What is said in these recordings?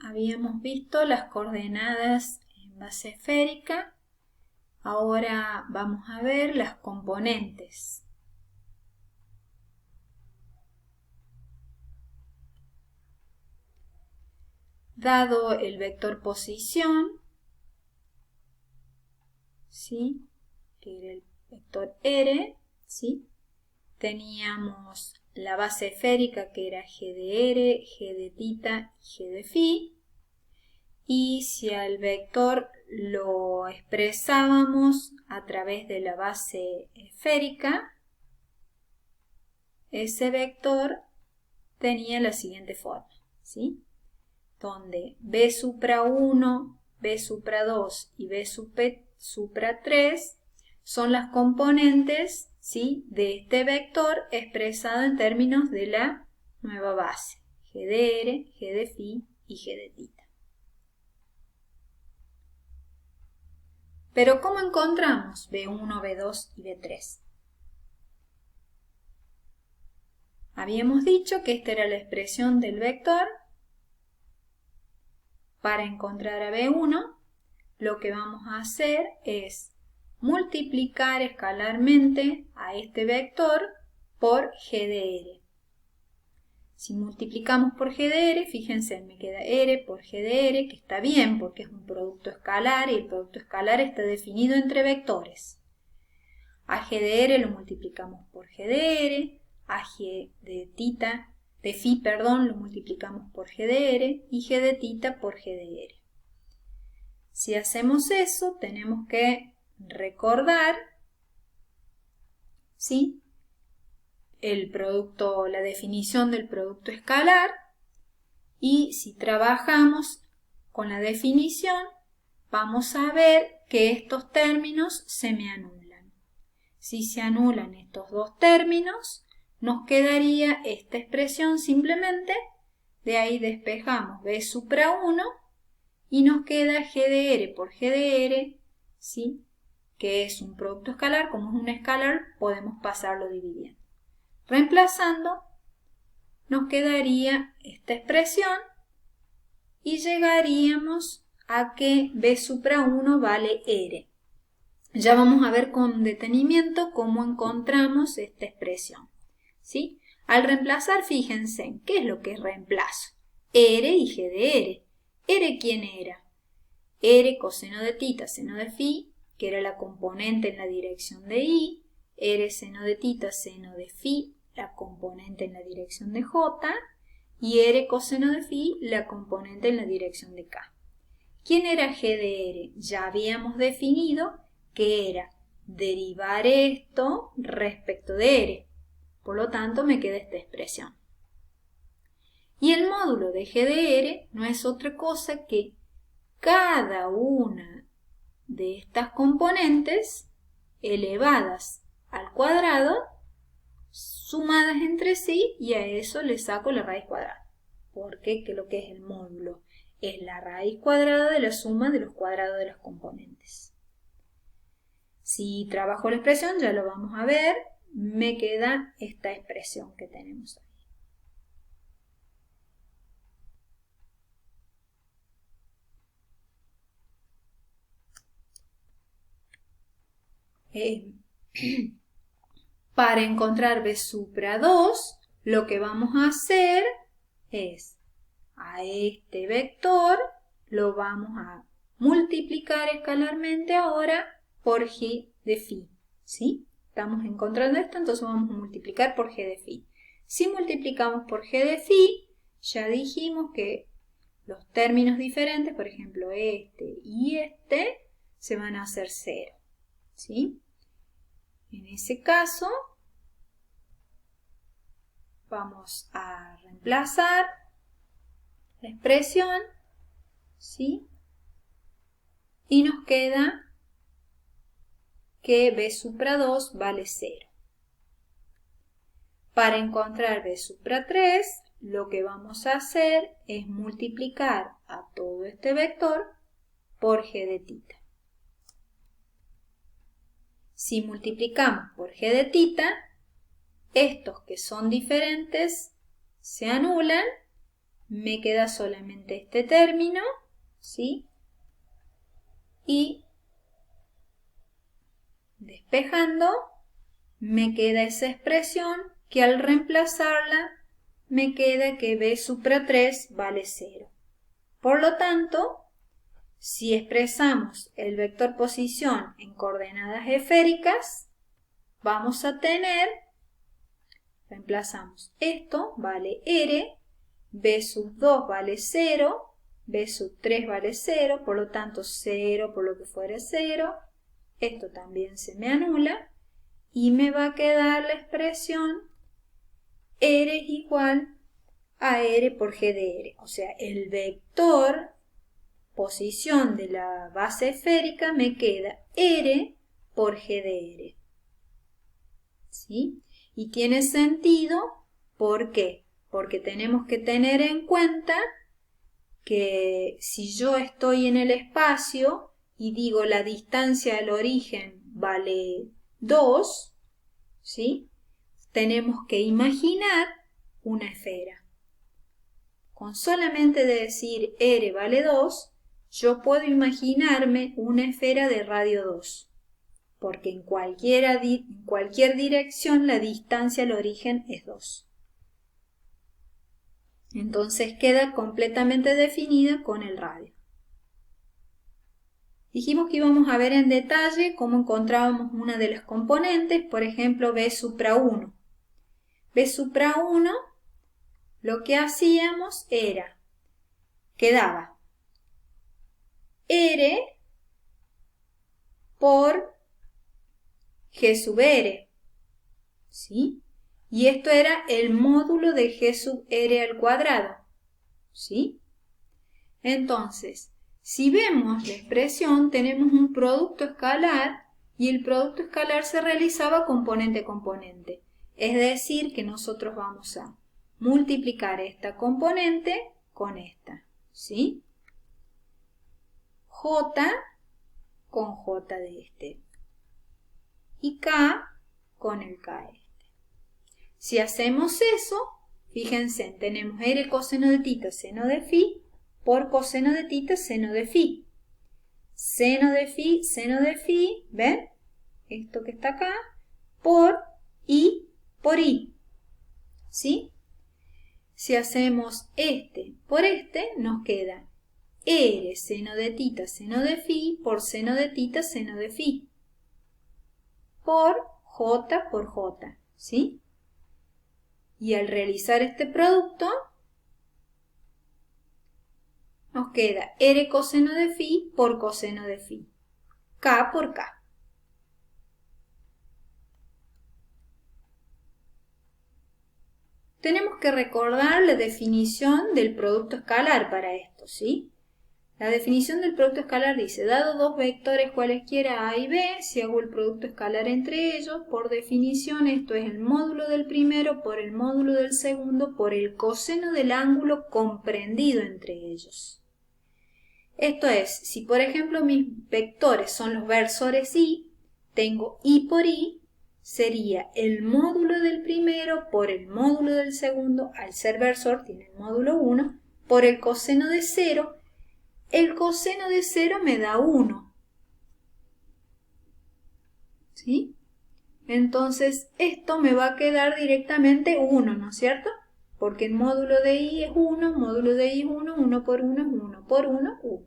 habíamos visto las coordenadas en base esférica. Ahora vamos a ver las componentes. Dado el vector posición, ¿sí?, que era el vector R, ¿sí?, teníamos la base esférica que era G de R, G de tita y G de phi. Y si al vector lo expresábamos a través de la base esférica, ese vector tenía la siguiente forma, ¿sí?, donde B supra 1, B supra 2 y B supra 3 son las componentes, ¿sí?, de este vector expresado en términos de la nueva base, G de R, G de phi y G de tita. Pero ¿cómo encontramos B1, B2 y B3? Habíamos dicho que esta era la expresión del vector. Para encontrar a B1, lo que vamos a hacer es multiplicar escalarmente a este vector por G de R. Si multiplicamos por G de R, fíjense, me queda R por G de R, que está bien porque es un producto escalar y el producto escalar está definido entre vectores. A G de R lo multiplicamos por G de R, a G de phi, lo multiplicamos por G de R y G de tita por G de R. Si hacemos eso, tenemos que recordar, ¿sí?, la definición del producto escalar, y si trabajamos con la definición, vamos a ver que estos términos se me anulan. Si se anulan estos dos términos, nos quedaría esta expresión simplemente, de ahí despejamos B supra 1 y nos queda G de R por G de R, ¿sí?, que es un producto escalar. Como es un escalar, podemos pasarlo dividiendo. Reemplazando, nos quedaría esta expresión y llegaríamos a que B supra 1 vale R. Ya vamos a ver con detenimiento cómo encontramos esta expresión, ¿sí? Al reemplazar, fíjense, ¿qué es lo que reemplazo? R y G de R. ¿R quién era? R coseno de tita, seno de phi, que era la componente en la dirección de I. R seno de tita, seno de phi, la componente en la dirección de J. Y R coseno de phi, la componente en la dirección de K. ¿Quién era G de R? Ya habíamos definido que era derivar esto respecto de R. Por lo tanto, me queda esta expresión. Y el módulo de G de R no es otra cosa que cada una de estas componentes elevadas al cuadrado, sumadas entre sí, y a eso le saco la raíz cuadrada. Porque lo que es el módulo es la raíz cuadrada de la suma de los cuadrados de las componentes. Si trabajo la expresión, ya lo vamos a ver, me queda esta expresión que tenemos ahí. Para encontrar B supra 2, lo que vamos a hacer es a este vector lo vamos a multiplicar escalarmente ahora por G de phi, ¿sí? Estamos encontrando esto, entonces vamos a multiplicar por G de phi. Si multiplicamos por G de phi, ya dijimos que los términos diferentes, por ejemplo este y este, se van a hacer 0, ¿sí? En ese caso, vamos a reemplazar la expresión, ¿sí? Y nos queda que B supra 2 vale 0. Para encontrar B supra 3, lo que vamos a hacer es multiplicar a todo este vector por G de tita. Si multiplicamos por G de tita, estos que son diferentes se anulan me queda solamente este término, ¿sí? Y despejando, me queda esa expresión que al reemplazarla me queda que b supra 3 vale 0. Por lo tanto, si expresamos el vector posición en coordenadas esféricas, vamos a tener, reemplazamos esto, vale r, b sub 2 vale 0, b sub 3 vale 0, por lo tanto 0 por lo que fuera 0, esto también se me anula, y me va a quedar la expresión r es igual a r por g de r. O sea, el vector posición de la base esférica me queda r por g de r. ¿Sí? Y tiene sentido, ¿por qué? Porque tenemos que tener en cuenta que si yo estoy en el espacio y digo la distancia al origen vale 2, ¿sí? Tenemos que imaginar una esfera. Con solamente decir r vale 2, yo puedo imaginarme una esfera de radio 2, porque en cualquier dirección la distancia al origen es 2. Entonces queda completamente definida con el radio. Dijimos que íbamos a ver en detalle cómo encontrábamos una de las componentes, por ejemplo b supra 1. b supra 1, lo que hacíamos era, quedaba r por g sub r, ¿sí? Y esto era el módulo de g sub r al cuadrado, ¿sí? Entonces, si vemos la expresión, tenemos un producto escalar y el producto escalar se realizaba componente a componente. Es decir, que nosotros vamos a multiplicar esta componente con esta, ¿sí? J con J de este y K con el K de este. Si hacemos eso, fíjense, tenemos R coseno de tita seno de phi por coseno de tita seno de phi. Seno de phi, ¿ven? Esto que está acá, por I, ¿sí? Si hacemos este por este, nos queda R seno de tita seno de phi por seno de tita seno de phi por J, ¿sí? Y al realizar este producto, nos queda R coseno de phi por coseno de phi, K por K. Tenemos que recordar la definición del producto escalar para esto, ¿sí? La definición del producto escalar dice, dado dos vectores cualesquiera A y B, si hago el producto escalar entre ellos, por definición esto es el módulo del primero por el módulo del segundo por el coseno del ángulo comprendido entre ellos. Esto es, si por ejemplo mis vectores son los versores Y, tengo I por I, sería el módulo del primero por el módulo del segundo, al ser versor tiene el módulo 1, por el coseno de 0, el coseno de 0 me da 1. ¿Sí? Entonces esto me va a quedar directamente 1, ¿no es cierto? Porque el módulo de I es 1, módulo de I es 1, 1 por 1 es 1 por 1, 1.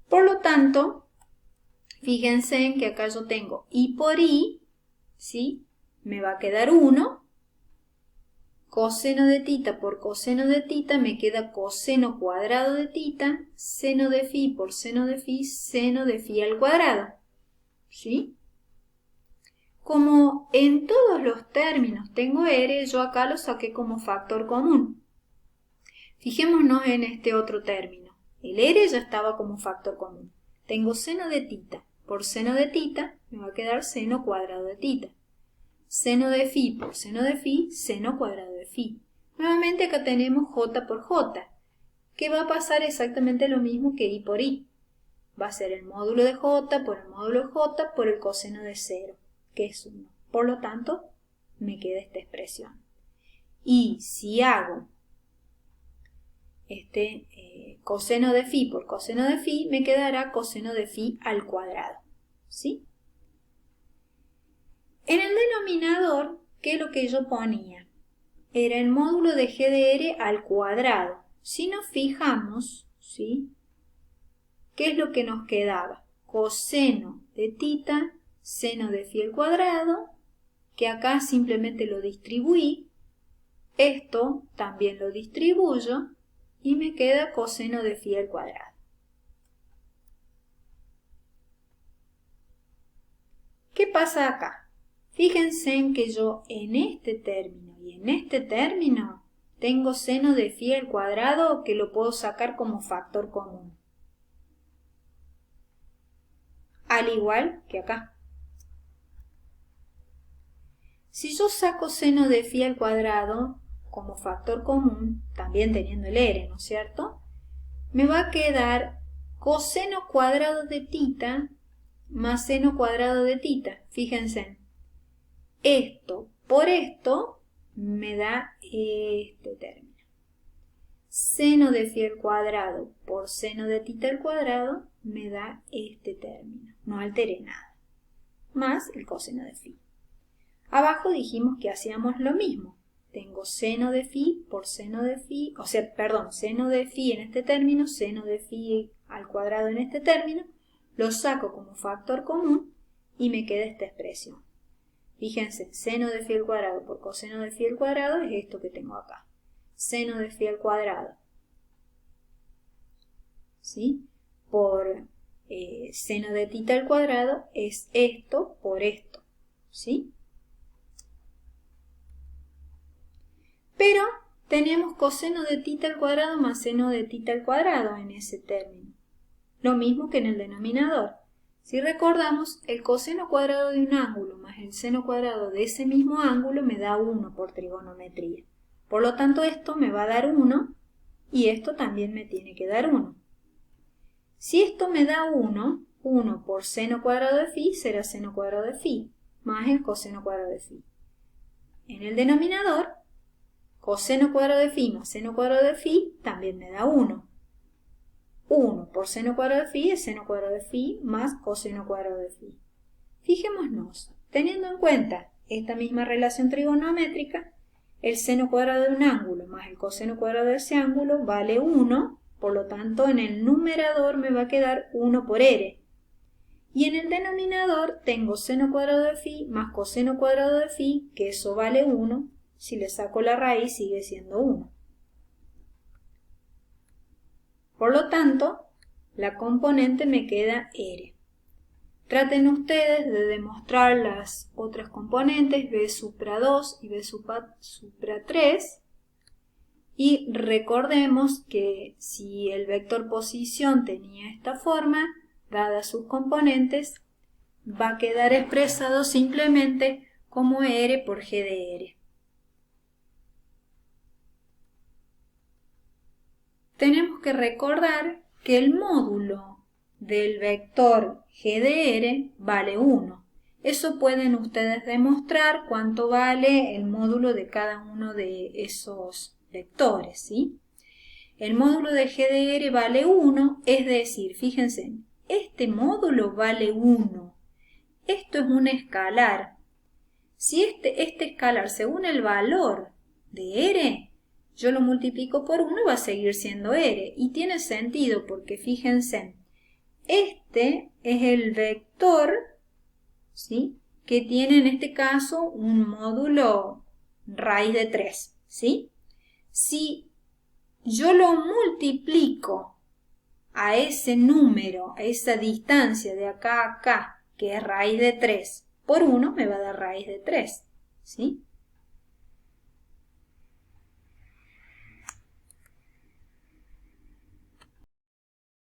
Por lo tanto, fíjense en que acá yo tengo I por I, ¿sí? Me va a quedar 1. Coseno de tita por coseno de tita me queda coseno cuadrado de tita, seno de phi por seno de phi al cuadrado, ¿sí? Como en todos los términos tengo r, yo acá lo saqué como factor común. Fijémonos en este otro término. El r ya estaba como factor común. Tengo seno de tita por seno de tita, me va a quedar seno cuadrado de tita. Seno de phi por seno de phi, seno cuadrado de phi. Nuevamente acá tenemos j por j, que va a pasar exactamente lo mismo que I por I. Va a ser el módulo de j por el módulo de j por el coseno de 0, que es 1. Por lo tanto, me queda esta expresión. Y si hago coseno de phi por coseno de phi, me quedará coseno de phi al cuadrado, ¿sí? En el denominador, ¿qué es lo que yo ponía? Era el módulo de g de r al cuadrado. Si nos fijamos, ¿sí? ¿Qué es lo que nos quedaba? Coseno de tita, seno de phi al cuadrado, que acá simplemente lo distribuí. Esto también lo distribuyo y me queda coseno de phi al cuadrado. ¿Qué pasa acá? Fíjense en que yo en este término y en este término tengo seno de phi al cuadrado que lo puedo sacar como factor común. Al igual que acá. Si yo saco seno de phi al cuadrado como factor común, también teniendo el r, ¿no es cierto? Me va a quedar coseno cuadrado de tita más seno cuadrado de tita. Fíjense, esto por esto me da este término. Seno de phi al cuadrado por seno de tita al cuadrado me da este término. No alteré nada. Más el coseno de phi. Abajo dijimos que hacíamos lo mismo. Tengo seno de phi por seno de phi, seno de phi en este término, seno de phi al cuadrado en este término, lo saco como factor común y me queda esta expresión. Fíjense, seno de phi al cuadrado por coseno de phi al cuadrado es esto que tengo acá. Seno de phi al cuadrado, ¿sí? Por seno de tita al cuadrado es esto por esto, ¿sí? Pero tenemos coseno de tita al cuadrado más seno de tita al cuadrado en ese término. Lo mismo que en el denominador. Si recordamos, el coseno cuadrado de un ángulo más el seno cuadrado de ese mismo ángulo me da 1 por trigonometría. Por lo tanto, esto me va a dar 1 y esto también me tiene que dar 1. Si esto me da 1, 1 por seno cuadrado de phi será seno cuadrado de phi más el coseno cuadrado de phi. En el denominador, coseno cuadrado de phi más seno cuadrado de phi también me da 1. 1 por seno cuadrado de phi es seno cuadrado de phi más coseno cuadrado de phi. Fijémonos, teniendo en cuenta esta misma relación trigonométrica, el seno cuadrado de un ángulo más el coseno cuadrado de ese ángulo vale 1, por lo tanto en el numerador me va a quedar 1 por r. Y en el denominador tengo seno cuadrado de phi más coseno cuadrado de phi, que eso vale 1, si le saco la raíz sigue siendo 1. Por lo tanto, la componente me queda r. Traten ustedes de demostrar las otras componentes, b supra 2 y b supra 3. Y recordemos que si el vector posición tenía esta forma, dadas sus componentes, va a quedar expresado simplemente como r por g de r. Tenemos que recordar que el módulo del vector g de r vale 1. Eso pueden ustedes demostrar cuánto vale el módulo de cada uno de esos vectores, ¿sí? El módulo de g de r vale 1, es decir, fíjense, este módulo vale 1. Esto es un escalar. Si este escalar, según el valor de r, yo lo multiplico por 1 y va a seguir siendo r. Y tiene sentido porque fíjense, este es el vector, ¿sí?, que tiene en este caso un módulo raíz de 3. ¿Sí? Si yo lo multiplico a ese número, a esa distancia de acá a acá, que es raíz de 3, por 1 me va a dar raíz de 3. ¿Sí?